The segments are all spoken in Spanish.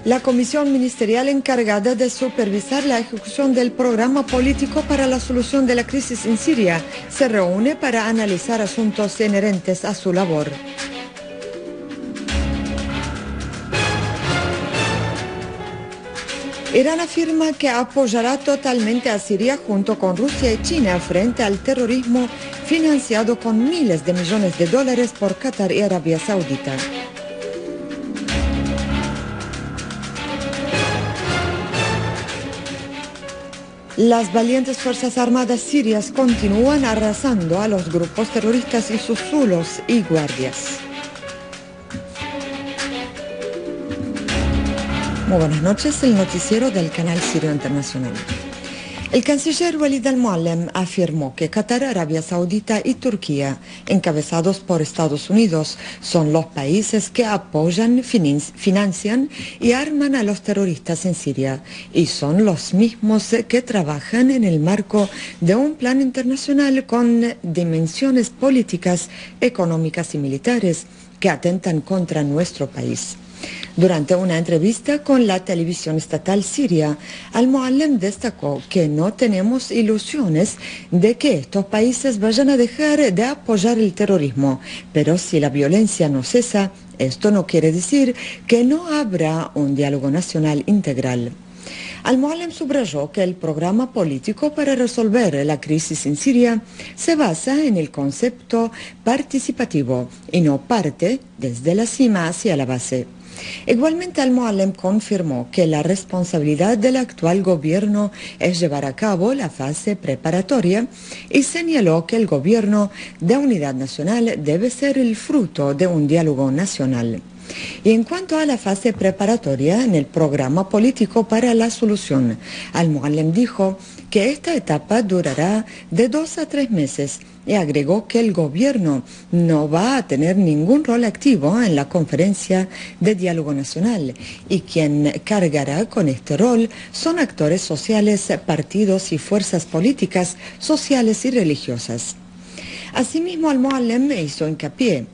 La comisión ministerial encargada de supervisar la ejecución del programa político para la solución de la crisis en Siria se reúne para analizar asuntos inherentes a su labor. Irán afirma que apoyará totalmente a Siria junto con Rusia y China frente al terrorismo financiado con miles de millones de dólares por Qatar y Arabia Saudita. Las valientes Fuerzas Armadas sirias continúan arrasando a los grupos terroristas y sus zulos y guardias. Muy buenas noches, el noticiero del Canal Sirio Internacional. El canciller Walid al-Muallem afirmó que Qatar, Arabia Saudita y Turquía, encabezados por Estados Unidos, son los países que apoyan, financian y arman a los terroristas en Siria, y son los mismos que trabajan en el marco de un plan internacional con dimensiones políticas, económicas y militares que atentan contra nuestro país. Durante una entrevista con la televisión estatal siria, al-Muallem destacó que no tenemos ilusiones de que estos países vayan a dejar de apoyar el terrorismo, pero si la violencia no cesa, esto no quiere decir que no habrá un diálogo nacional integral. Al-Muallem subrayó que el programa político para resolver la crisis en Siria se basa en el concepto participativo y no parte desde la cima hacia la base. Igualmente, al-Muallem confirmó que la responsabilidad del actual gobierno es llevar a cabo la fase preparatoria y señaló que el gobierno de unidad nacional debe ser el fruto de un diálogo nacional. Y en cuanto a la fase preparatoria en el programa político para la solución, al-Muallem dijo que esta etapa durará de 2 a 3 meses y agregó que el gobierno no va a tener ningún rol activo en la conferencia de diálogo nacional y quien cargará con este rol son actores sociales, partidos y fuerzas políticas, sociales y religiosas. Asimismo, al-Muallem hizo hincapié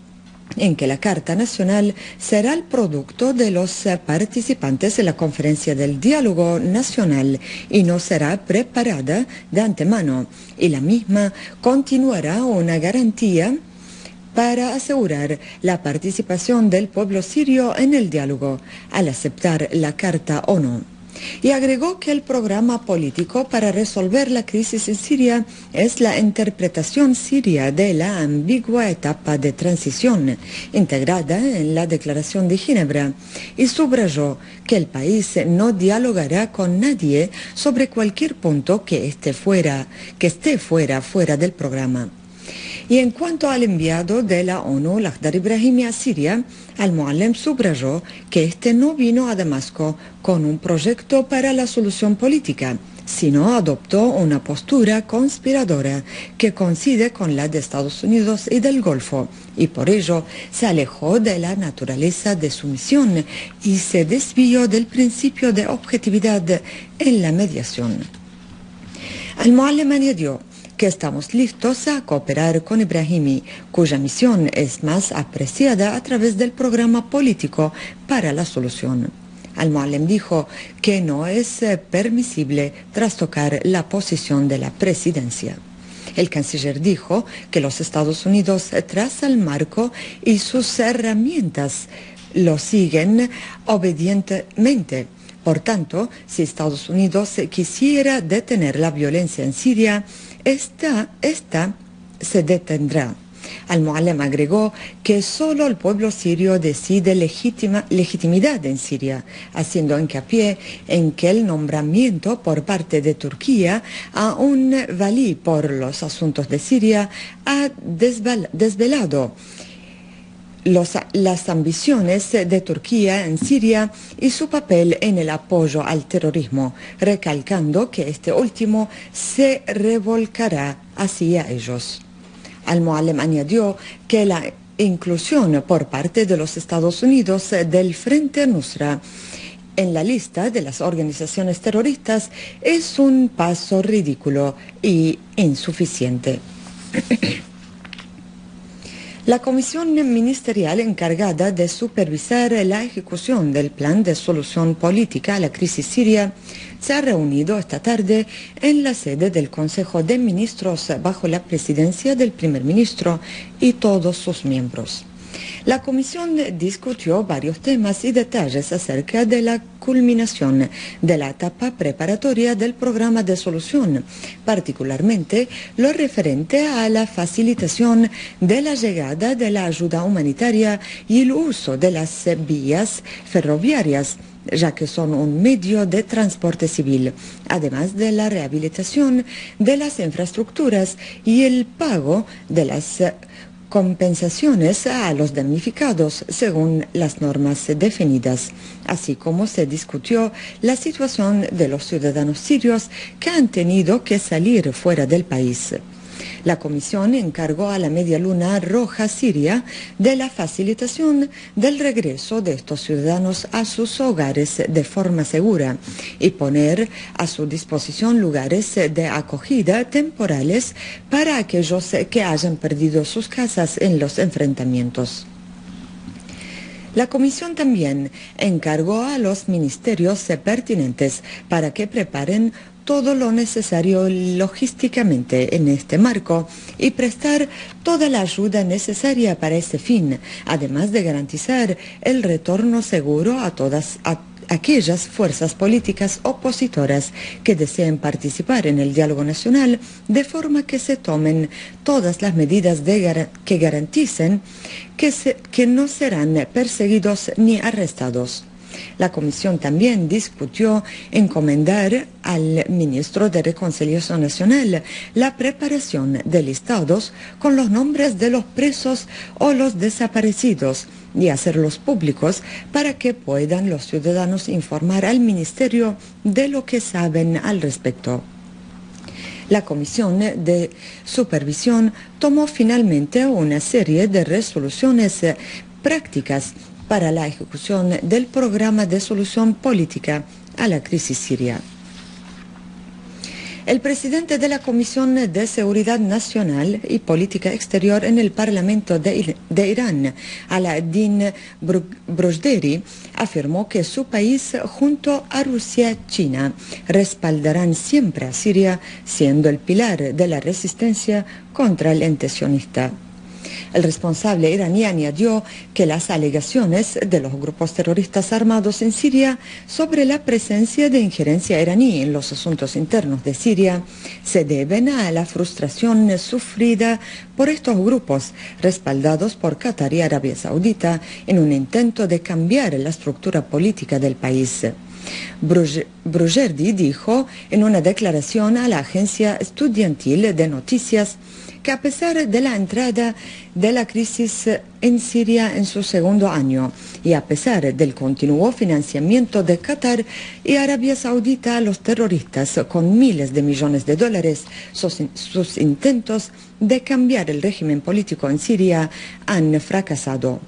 en que la Carta Nacional será el producto de los participantes en la conferencia del diálogo nacional y no será preparada de antemano, y la misma continuará una garantía para asegurar la participación del pueblo sirio en el diálogo al aceptar la Carta o no. Y agregó que el programa político para resolver la crisis en Siria es la interpretación siria de la ambigua etapa de transición integrada en la Declaración de Ginebra y subrayó que el país no dialogará con nadie sobre cualquier punto que esté fuera del programa. Y en cuanto al enviado de la ONU, Lakhdar Brahimi, a Siria, al-Muallem subrayó que este no vino a Damasco con un proyecto para la solución política, sino adoptó una postura conspiradora que coincide con la de Estados Unidos y del Golfo, y por ello se alejó de la naturaleza de su misión y se desvió del principio de objetividad en la mediación. Al-Muallem añadió que estamos listos a cooperar con Brahimi, cuya misión es más apreciada a través del programa político para la solución. Al-Muallem dijo que no es permisible trastocar la posición de la presidencia. El canciller dijo que los Estados Unidos traza el marco y sus herramientas lo siguen obedientemente. Por tanto, si Estados Unidos quisiera detener la violencia en Siria, esta se detendrá. Al-Muallem agregó que solo el pueblo sirio decide legitimidad en Siria, haciendo hincapié en que el nombramiento por parte de Turquía a un valí por los asuntos de Siria ha desvelado las ambiciones de Turquía en Siria y su papel en el apoyo al terrorismo, recalcando que este último se revolcará hacia ellos. Al-Muallem añadió que la inclusión por parte de los Estados Unidos del Frente Nusra en la lista de las organizaciones terroristas es un paso ridículo y insuficiente. La comisión ministerial encargada de supervisar la ejecución del plan de solución política a la crisis siria se ha reunido esta tarde en la sede del Consejo de Ministros bajo la presidencia del primer ministro y todos sus miembros. La comisión discutió varios temas y detalles acerca de la culminación de la etapa preparatoria del programa de solución, particularmente lo referente a la facilitación de la llegada de la ayuda humanitaria y el uso de las vías ferroviarias, ya que son un medio de transporte civil, además de la rehabilitación de las infraestructuras y el pago de las compensaciones a los damnificados según las normas definidas, así como se discutió la situación de los ciudadanos sirios que han tenido que salir fuera del país. La comisión encargó a la Media Luna Roja Siria de la facilitación del regreso de estos ciudadanos a sus hogares de forma segura y poner a su disposición lugares de acogida temporales para aquellos que hayan perdido sus casas en los enfrentamientos. La comisión también encargó a los ministerios pertinentes para que preparen todo lo necesario logísticamente en este marco y prestar toda la ayuda necesaria para ese fin, además de garantizar el retorno seguro a todas aquellas fuerzas políticas opositoras que deseen participar en el diálogo nacional, de forma que se tomen todas las medidas que garanticen que no serán perseguidos ni arrestados. La comisión también discutió encomendar al ministro de Reconciliación Nacional la preparación de listados con los nombres de los presos o los desaparecidos y hacerlos públicos para que puedan los ciudadanos informar al ministerio de lo que saben al respecto. La Comisión de Supervisión tomó finalmente una serie de resoluciones prácticas para la ejecución del programa de solución política a la crisis siria. El presidente de la Comisión de Seguridad Nacional y Política Exterior en el Parlamento de Irán, Alaeddin Brojderi, afirmó que su país, junto a Rusia y China, respaldarán siempre a Siria, siendo el pilar de la resistencia contra el ente sionista. El responsable iraní añadió que las alegaciones de los grupos terroristas armados en Siria sobre la presencia de injerencia iraní en los asuntos internos de Siria se deben a la frustración sufrida por estos grupos, respaldados por Qatar y Arabia Saudita, en un intento de cambiar la estructura política del país. Brojerdi dijo en una declaración a la agencia estudiantil de noticias que a pesar de la entrada de la crisis en Siria en su segundo año y a pesar del continuo financiamiento de Qatar y Arabia Saudita a los terroristas con miles de millones de dólares, sus intentos de cambiar el régimen político en Siria han fracasado.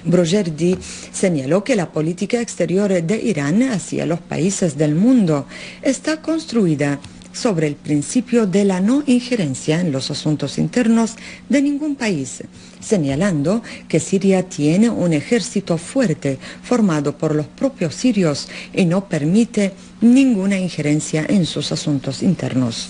Brojerdi señaló que la política exterior de Irán hacia los países del mundo está construida sobre el principio de la no injerencia en los asuntos internos de ningún país, señalando que Siria tiene un ejército fuerte formado por los propios sirios y no permite ninguna injerencia en sus asuntos internos.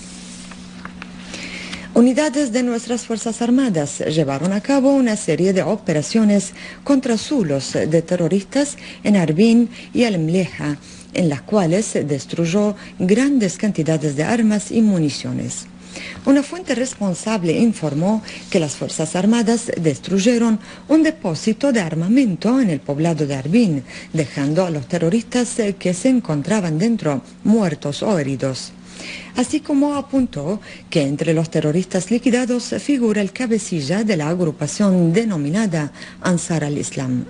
Unidades de nuestras Fuerzas Armadas llevaron a cabo una serie de operaciones contra zulos de terroristas en Arvin y Al-Mleha, en las cuales se destruyó grandes cantidades de armas y municiones. Una fuente responsable informó que las Fuerzas Armadas destruyeron un depósito de armamento en el poblado de Arvin, dejando a los terroristas que se encontraban dentro muertos o heridos. Así como apuntó que entre los terroristas liquidados figura el cabecilla de la agrupación denominada Ansar al-Islam.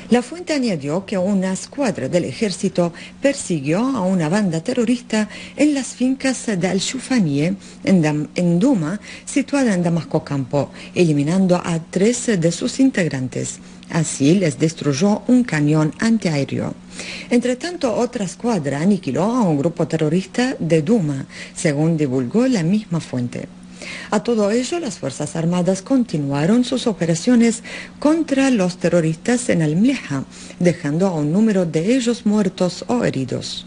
La fuente añadió que una escuadra del ejército persiguió a una banda terrorista en las fincas de Al-Shufaniye, en Duma, situada en Damasco Campo, eliminando a 3 de sus integrantes. Así les destruyó un cañón antiaéreo. Entre tanto, otra escuadra aniquiló a un grupo terrorista de Duma, según divulgó la misma fuente. A todo ello, las Fuerzas Armadas continuaron sus operaciones contra los terroristas en Al-Mleha, dejando a un número de ellos muertos o heridos.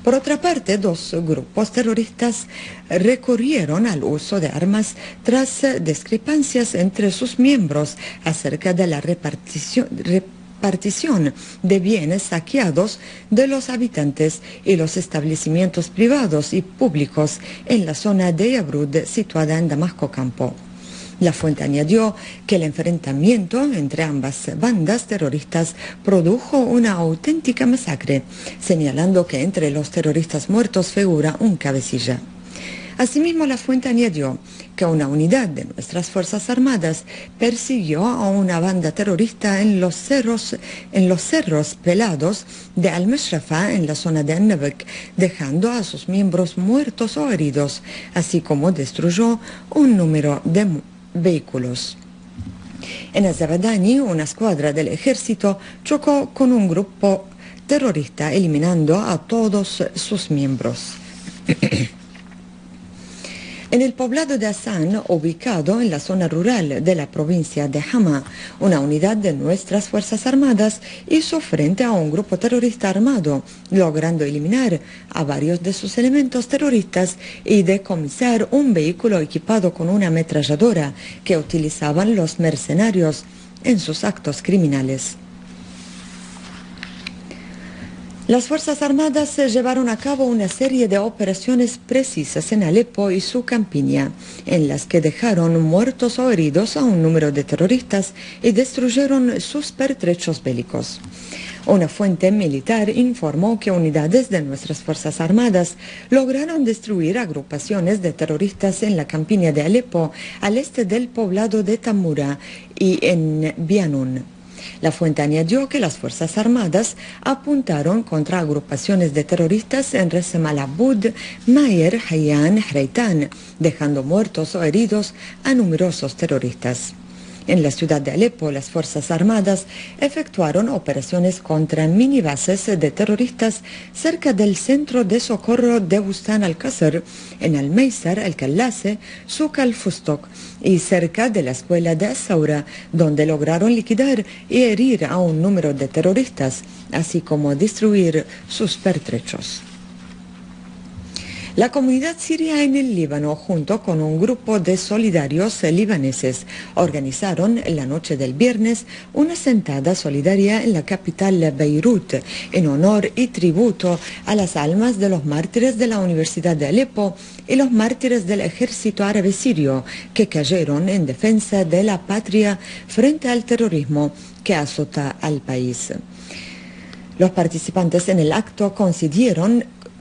Por otra parte, dos grupos terroristas recurrieron al uso de armas tras discrepancias entre sus miembros acerca de la repartición de bienes saqueados de los habitantes y los establecimientos privados y públicos en la zona de Yabrud, situada en Damasco Campo. La fuente añadió que el enfrentamiento entre ambas bandas terroristas produjo una auténtica masacre, señalando que entre los terroristas muertos figura un cabecilla. Asimismo, la fuente añadió que una unidad de nuestras Fuerzas Armadas persiguió a una banda terrorista en los cerros pelados de Al-Mashrafa, en la zona de An-Nabak, dejando a sus miembros muertos o heridos, así como destruyó un número de vehículos. En Azabadani, una escuadra del ejército chocó con un grupo terrorista, eliminando a todos sus miembros. En el poblado de Hassan, ubicado en la zona rural de la provincia de Hama, una unidad de nuestras Fuerzas Armadas hizo frente a un grupo terrorista armado, logrando eliminar a varios de sus elementos terroristas y decomisar un vehículo equipado con una ametralladora que utilizaban los mercenarios en sus actos criminales. Las Fuerzas Armadas llevaron a cabo una serie de operaciones precisas en Alepo y su campiña, en las que dejaron muertos o heridos a un número de terroristas y destruyeron sus pertrechos bélicos. Una fuente militar informó que unidades de nuestras Fuerzas Armadas lograron destruir agrupaciones de terroristas en la campiña de Alepo, al este del poblado de Tamura y en Bianun. La fuente añadió que las Fuerzas Armadas apuntaron contra agrupaciones de terroristas en Ras Malabud, Mayer, Hayyan, Hreitan, dejando muertos o heridos a numerosos terroristas. En la ciudad de Alepo, las Fuerzas Armadas efectuaron operaciones contra minibases de terroristas cerca del centro de socorro de Bustan al-Qasr, en Al-Meysar, Al-Kallase, Suq al-Fustok y cerca de la escuela de As-Saura, donde lograron liquidar y herir a un número de terroristas, así como destruir sus pertrechos. La comunidad siria en el Líbano, junto con un grupo de solidarios libaneses, organizaron la noche del viernes una sentada solidaria en la capital Beirut, en honor y tributo a las almas de los mártires de la Universidad de Alepo y los mártires del ejército árabe sirio, que cayeron en defensa de la patria frente al terrorismo que azota al país. Los participantes en el acto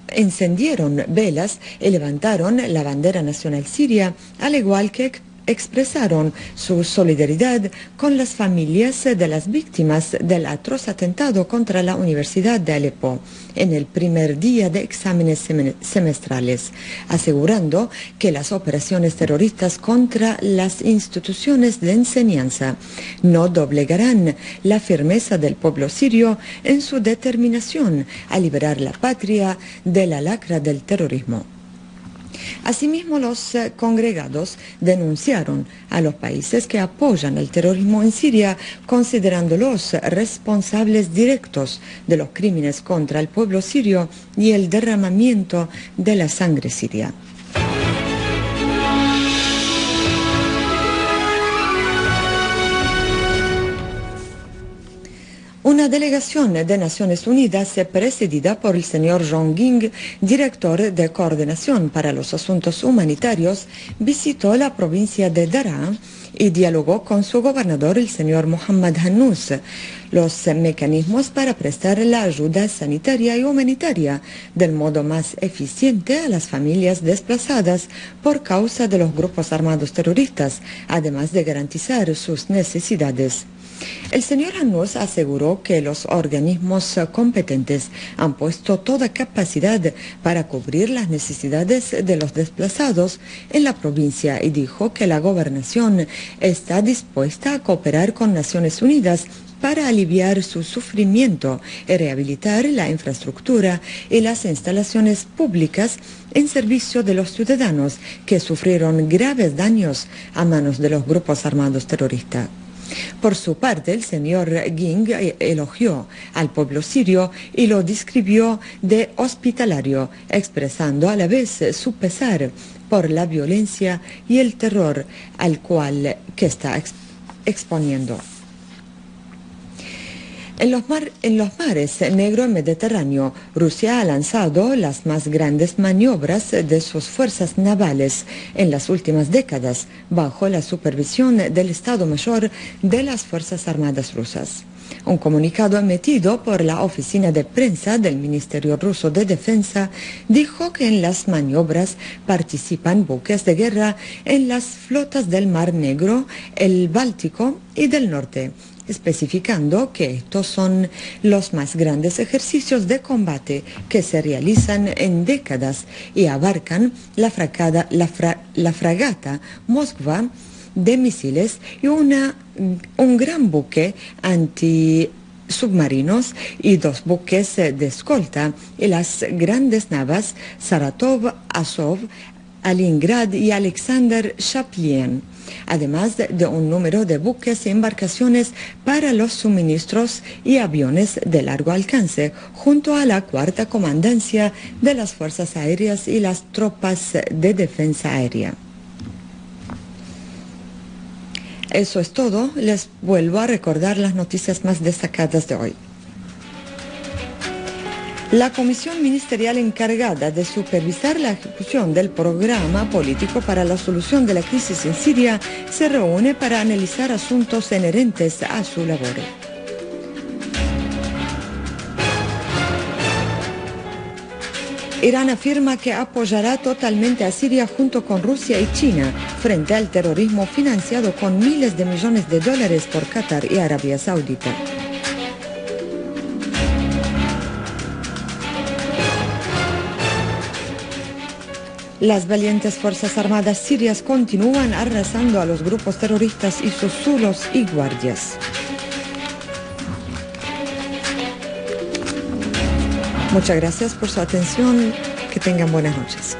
encendieron velas y levantaron la bandera nacional siria, al igual que expresaron su solidaridad con las familias de las víctimas del atroz atentado contra la Universidad de Alepo en el primer día de exámenes semestrales, asegurando que las operaciones terroristas contra las instituciones de enseñanza no doblegarán la firmeza del pueblo sirio en su determinación a liberar la patria de la lacra del terrorismo. Asimismo, los congregados denunciaron a los países que apoyan el terrorismo en Siria, considerándolos responsables directos de los crímenes contra el pueblo sirio y el derramamiento de la sangre siria. Una delegación de Naciones Unidas presidida por el señor John Ging, director de Coordinación para los Asuntos Humanitarios, visitó la provincia de Daraa y dialogó con su gobernador, el señor Mohammad Hannous, los mecanismos para prestar la ayuda sanitaria y humanitaria del modo más eficiente a las familias desplazadas por causa de los grupos armados terroristas, además de garantizar sus necesidades. El señor Hannous aseguró que los organismos competentes han puesto toda capacidad para cubrir las necesidades de los desplazados en la provincia y dijo que la gobernación está dispuesta a cooperar con Naciones Unidas para aliviar su sufrimiento y rehabilitar la infraestructura y las instalaciones públicas en servicio de los ciudadanos que sufrieron graves daños a manos de los grupos armados terroristas. Por su parte, el señor Ging elogió al pueblo sirio y lo describió de hospitalario, expresando a la vez su pesar por la violencia y el terror al cual que está exponiendo. En los mares Negro y Mediterráneo, Rusia ha lanzado las más grandes maniobras de sus fuerzas navales en las últimas décadas, bajo la supervisión del Estado Mayor de las Fuerzas Armadas rusas. Un comunicado emitido por la oficina de prensa del Ministerio Ruso de Defensa dijo que en las maniobras participan buques de guerra en las flotas del Mar Negro, el Báltico y del Norte, especificando que estos son los más grandes ejercicios de combate que se realizan en décadas y abarcan la fragata Moskva de misiles y un gran buque antisubmarinos y 2 buques de escolta y las grandes naves Saratov, Azov, Alingrad y Alexander Chaplin, además de un número de buques y embarcaciones para los suministros y aviones de largo alcance, junto a la 4ª Comandancia de las Fuerzas Aéreas y las tropas de defensa aérea. Eso es todo. Les vuelvo a recordar las noticias más destacadas de hoy. La comisión ministerial encargada de supervisar la ejecución del programa político para la solución de la crisis en Siria se reúne para analizar asuntos inherentes a su labor. Irán afirma que apoyará totalmente a Siria junto con Rusia y China frente al terrorismo financiado con miles de millones de dólares por Qatar y Arabia Saudita. Las valientes fuerzas armadas sirias continúan arrasando a los grupos terroristas y sus zulos y guardias. Muchas gracias por su atención. Que tengan buenas noches.